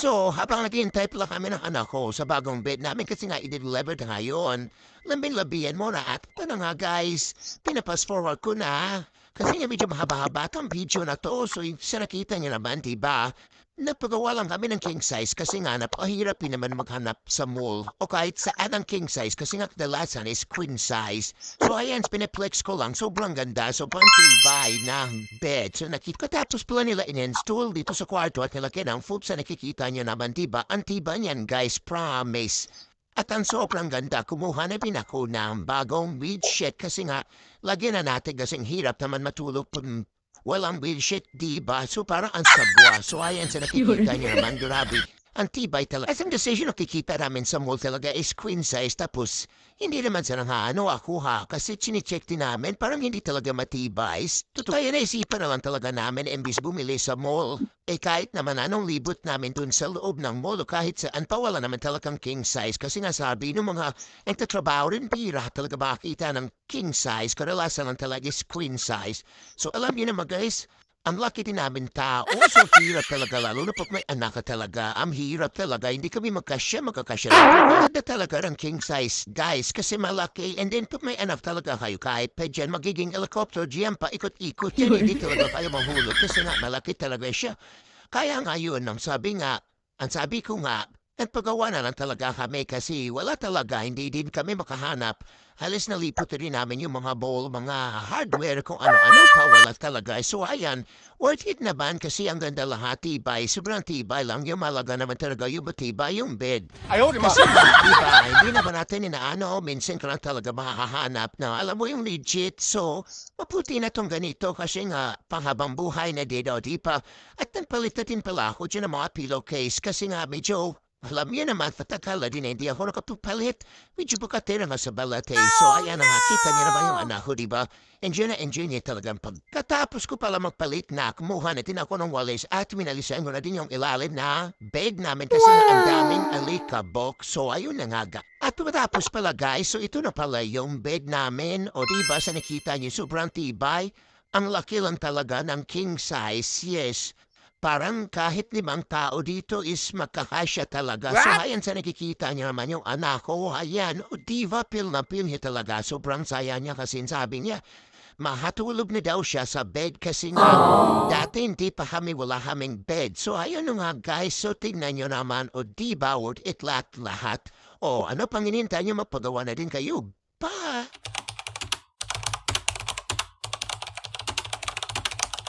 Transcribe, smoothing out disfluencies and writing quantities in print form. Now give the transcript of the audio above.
So, habang naghihintay pala kami ng anak ko sa bagong bed namin kasi nga i-deliver na ngayon, lambing-labihan mo na at ito na nga guys, pinapas forward ko na. Kasi nga medyo mahaba-haba itong video na to, so sa nakita niyo naman, diba? Napagawa lang kami ng king size kasi nga napakahirap din naman maghanap sa mall o kahit saan ang king size kasi nga kadalasan is queen size. So ayan, pinaplex ko lang, sobrang ganda, sobrang tibay ng bed. So nakita tapos pala nila in-install dito sa kwarto at nilagyan ng food sa nakikita niyo naman, diba? Ang tiba niyan guys, promise. At ang sobrang ganda, kumuha na din ako ng bagong bedsheet kasi nga, lagyan na natin kasing hirap naman matulog kung walang bedsheet, diba? So parang ang sagwa. So ayan sa nakikita Yun. niyo naman, grabe. Ang tibay talaga. As ang decision nakikita namin sa mall talaga is queen size. Tapos, hindi naman sa ano ako ha. Kasi chinecheck din namin, parang hindi talaga matibay. Totoo kaya naisipan na lang talaga namin imbis bumili sa mall. Eh kahit naman anong libot namin dun sa loob ng mall o kahit saan pa wala naman talagang king size. Kasi nga sabi ng mga nagtatrabaho rin bira talaga makakita ng king size. Kadalasan lang talaga is queen size. So alam niyo naman guys, ang laki din namin tao, so hirap talaga lalo na pag may anak ka talaga. Ang hirap talaga, hindi kami magkakasya lang. Maganda talaga ang king size, guys, kasi malaki. And then pag may anak talaga kayo, kahit pa dyan, magiging helicopter dyan pa, ikot-ikot yan, Yun. hindi talaga kayo mahulog kasi nga malaki talaga siya. Kaya nga yun, ang sabi ko nga, nagpagawa na lang talaga kami kasi wala talaga, hindi din kami makahanap. Halos nalipot rin namin yung mga bowl, mga hardware, kung ano-ano pa, wala talaga. So ayan, worth it naman kasi ang ganda lahat, tibay, sobrang tibay lang. Yung malaga naman talaga yung matibay yung bed. Kasi nga, diba, hindi naman natin inaano, minsan ka lang talaga makahanap na, alam mo yung legit. So, mabuti na tong ganito kasi nga, panghabang buhay na din, o di pa. At nagpalit na din pala ako dyan ng mga pillowcase kasi nga medyo, alam niyo naman, patakala din hindi ako nakatupalit. Medyo bukati naman sa balat eh. So ayan na nga, kita niyo naman yung anak ko, diba? Enjoy niya talagang pagkatapos ko pala magpalit na, kumuha na din ako ng walis at minalisan ko na din yung ilalim na bed namin kasi nga ang daming alikabok. So ayun na nga. At matapos pala guys, so ito na pala yung bed namin. O diba sa nakita niyo, sobrang tibay. Ang laki lang talaga ng king size, yes. Parang kahit 5 tao dito is magkakasya talaga. So ayan sa nakikita niya naman yung anak ko, ayan, o diva feel na feel niya talaga. Sobrang saya niya kasi sabi niya, mahatulog na daw siya sa bed kasi nga dati hindi pa kami wala kaming bed. So ayun na nga guys, so tingnan nyo naman, o diba worth it lahat. O ano pang inintay nyo, mapagawa na din kayo. Bye!